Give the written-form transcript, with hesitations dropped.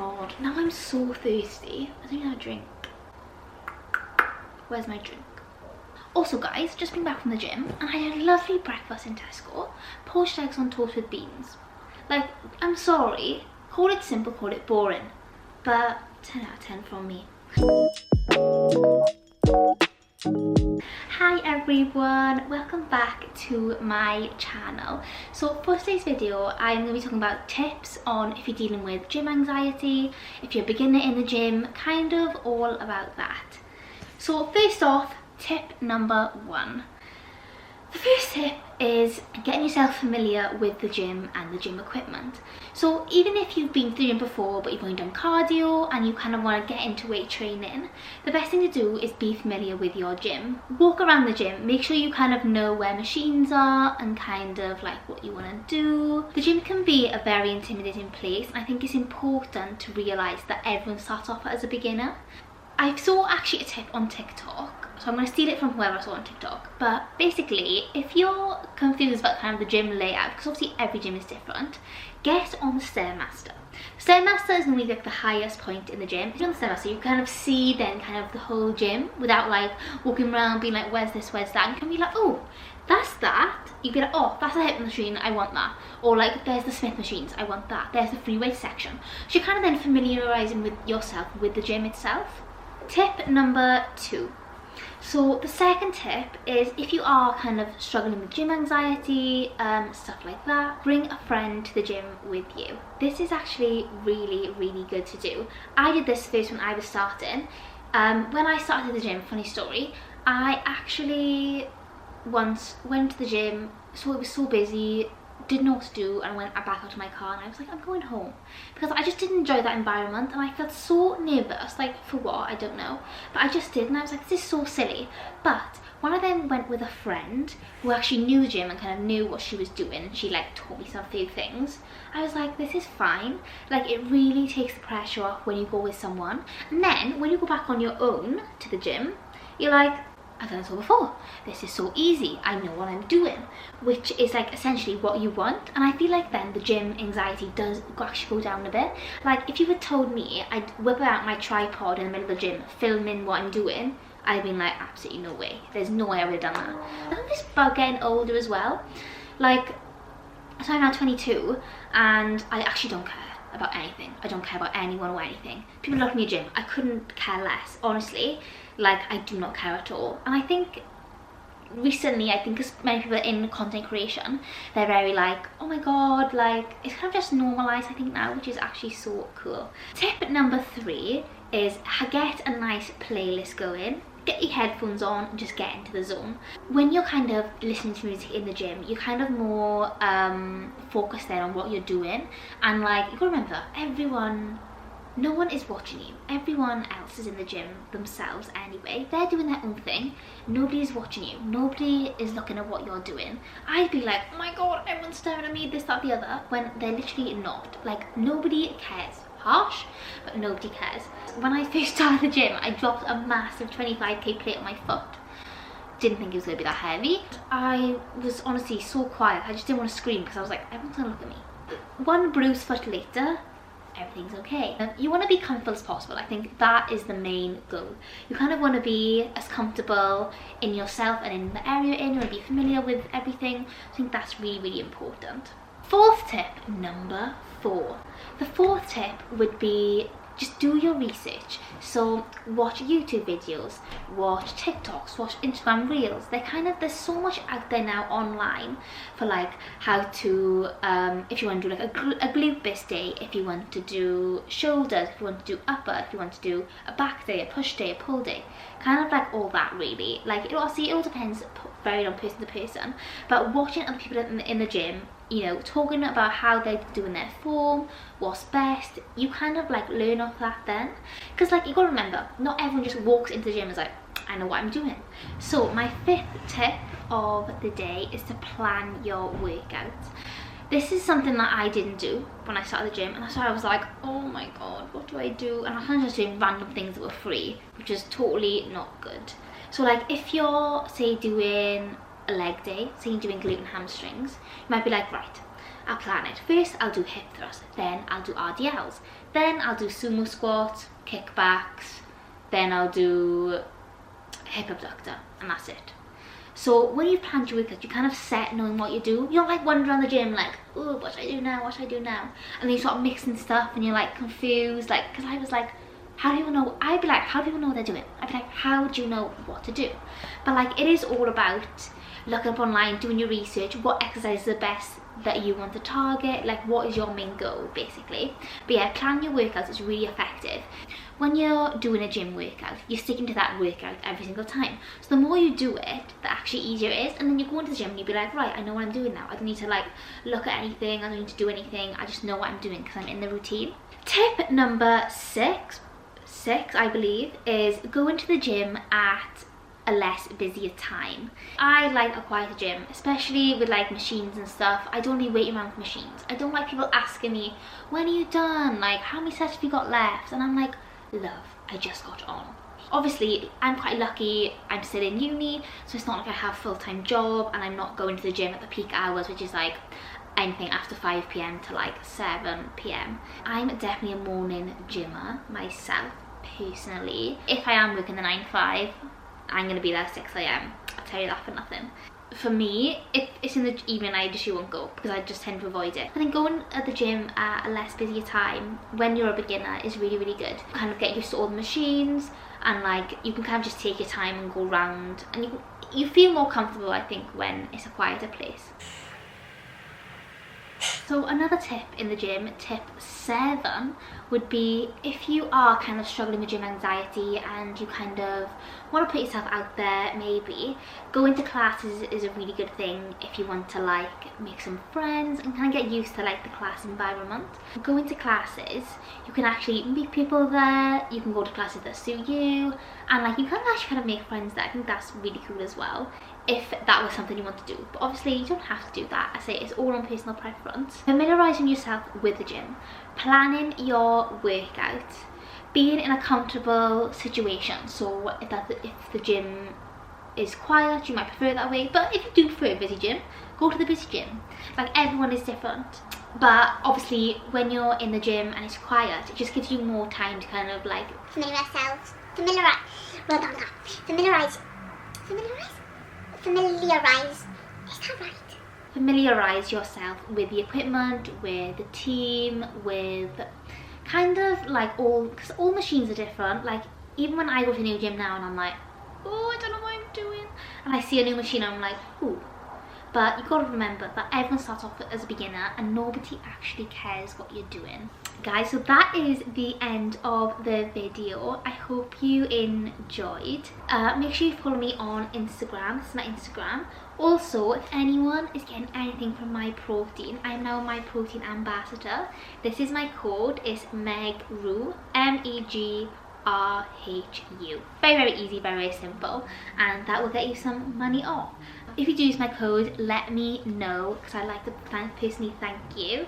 god, now I'm so thirsty. I don't even have a drink. Where's my drink? Also guys, just been back from the gym and I had a lovely breakfast in Tesco. Poached eggs on toast with beans. Like, I'm sorry, call it simple, call it boring, but 10 out of 10 from me. Hi everyone, welcome back to my channel. So for today's video, I'm going to be talking about tips on if you're dealing with gym anxiety, if you're a beginner in the gym, kind of all about that. So first off, tip number 1. The first tip is getting yourself familiar with the gym and the gym equipment. So even if you've been to the gym before but you've only done cardio and you kind of want to get into weight training, the best thing to do is be familiar with your gym. Walk around the gym, make sure you kind of know where machines are and kind of like what you want to do. The gym can be a very intimidating place, and I think it's important to realise that everyone starts off as a beginner. I saw actually a tip on TikTok, so I'm going to steal it from whoever I saw on TikTok, but basically if you're confused about kind of the gym layout, because obviously every gym is different, get on the Stairmaster. Stairmaster is normally like the highest point in the gym. If you're on the Stairmaster, you kind of see then kind of the whole gym without like walking around being like where's this, where's that, and you can be like, oh, that's that. You'd be like, oh, that's the hip machine, I want that. Or like, there's the Smith machines, I want that. There's the free weight section. So you're kind of then familiarising with yourself with the gym itself. Tip number 2. So the second tip is if you are kind of struggling with gym anxiety, stuff like that, bring a friend to the gym with you. This is actually really good to do. I did this first when I was starting. When I started the gym, funny story, I actually once went to the gym, so it was so busy, didn't know what to do, and I went back out to my car and I was like, I'm going home, because I just didn't enjoy that environment and I felt so nervous, like for what, I don't know, but I just did, and I was like, this is so silly. But when I then went with a friend who actually knew the gym and kind of knew what she was doing, and she like taught me some few things, I was like, this is fine. Like, it really takes the pressure off when you go with someone, and then when you go back on your own to the gym, you're like, I've done this all before. This is so easy. I know what I'm doing, which is like essentially what you want. And I feel like then the gym anxiety does actually go down a bit. Like if you had told me I'd whip out my tripod in the middle of the gym, filming what I'm doing, I'd been like, absolutely no way. There's no way I would have done that. I think this about getting older as well. Like, so I'm now 22 and I actually don't care about anything. I don't care about anyone or anything. People look at me gym, I couldn't care less, honestly. Like, I do not care at all. And I think recently, I think as many people in content creation, they're very like, oh my god, like it's kind of just normalized I think now, which is actually so cool. Tip number 3 is get a nice playlist going. Get your headphones on and just get into the zone. When you're kind of listening to music in the gym, you're kind of more focused there on what you're doing, and like you gotta remember, no one is watching you. Everyone else is in the gym themselves anyway. They're doing their own thing. Nobody is watching you. Nobody is looking at what you're doing. I'd be like, oh my god, everyone's staring at me, this, that, the other, when they're literally not. Like, nobody cares. Harsh, but nobody cares. When I first started the gym, I dropped a massive 25k plate on my foot. Didn't think it was going to be that heavy. I was honestly so quiet. I just didn't want to scream because I was like, everyone's going to look at me. One bruised foot later, everything's okay. You want to be comfortable as possible. I think that is the main goal. You kind of want to be as comfortable in yourself and in the area you're in. You want to be familiar with everything. I think that's really important. Fourth tip, number 4. The fourth tip would be just do your research. So watch YouTube videos, watch TikToks, watch Instagram Reels. There's so much out there now online for like how to, if you want to do like a glute boost day, if you want to do shoulders, if you want to do upper, if you want to do a back day, a push day, a pull day. Kind of like all that really. Like it all depends very on person to person. But watching other people in the gym, you know, talking about how they're doing their form, what's best, you kind of like learn off that then. Because like you gotta remember, not everyone just walks into the gym and is like, I know what I'm doing. So my 5th tip of the day is to plan your workouts. This is something that I didn't do when I started the gym, and that's why I was like, oh my god, what do I do? And I was kind of just doing random things that were free, which is totally not good. So like if you're say doing a leg day, say you're doing glute and hamstrings, you might be like, right, I'll plan it. First I'll do hip thrusts, then I'll do RDLs, then I'll do sumo squats, kickbacks, then I'll do hip abductor, and that's it. So when you've planned your workout, you kind of set knowing what you do. You don't like wander around the gym like, oh, what should I do now, what should I do now? And then you start mixing stuff and you're like confused, like, because I was like, how do you know? I'd be like, how do you know what they're doing? I'd be like, how do you know what to do? But like, it is all about looking up online, doing your research, what exercise is the best that you want to target, like what is your main goal basically. But yeah, planning your workouts is really effective. When you're doing a gym workout, you're sticking to that workout every single time. So the more you do it, the actually easier it is. And then you go into the gym and you'll be like, right, I know what I'm doing now. I don't need to like look at anything, I don't need to do anything. I just know what I'm doing because I'm in the routine. Tip number six, I believe, is go into the gym at a less busier time. I like a quieter gym, especially with like machines and stuff. I don't really wait around for machines. I don't like people asking me, when are you done? Like, how many sets have you got left? And I'm like, love, I just got on. Obviously, I'm quite lucky, I'm still in uni, so it's not like I have a full-time job and I'm not going to the gym at the peak hours, which is like anything after 5 PM to like 7 PM. I'm definitely a morning gymmer myself, personally. If I am working the 9 to 5, I'm gonna be there at 6 AM. I'll tell you that for nothing. For me, if it's in the evening, I just won't go because I just tend to avoid it. I think going at the gym at a less busier time when you're a beginner is really, really good. Kind of get used to all the machines and like you can kind of just take your time and go round, and you feel more comfortable, I think, when it's a quieter place. So another tip in the gym, tip 7, would be if you are kind of struggling with gym anxiety and you kind of want to put yourself out there, maybe going to classes is a really good thing if you want to like make some friends and kind of get used to like the class environment. Going to classes, you can actually meet people there, you can go to classes that suit you, and like you can actually kind of make friends there. I think that's really cool as well, if that was something you want to do. But obviously you don't have to do that. I say it's all on personal preference. Familiarising yourself with the gym, planning your workout, being in a comfortable situation. So if the gym is quiet, you might prefer it that way, but if you do prefer a busy gym, go to the busy gym. Like, everyone is different, but obviously when you're in the gym and it's quiet, it just gives you more time to kind of like familiarise yourself with the equipment, with the team, with kind of like because all machines are different. Like, even when I go to a new gym now and I'm like, oh, I don't know what I'm doing, and I see a new machine, I'm like, ooh. But you gotta remember that everyone starts off as a beginner and nobody actually cares what you're doing. Guys, so that is the end of the video. I hope you enjoyed. Make sure you follow me on Instagram. This is my Instagram. Also, if anyone is getting anything from My Protein, I'm now My Protein ambassador. This is my code. It's MEGRU, MEGRHU. Very, very easy, very, very simple, and that will get you some money off. If you do use my code, let me know because I'd like to personally thank you.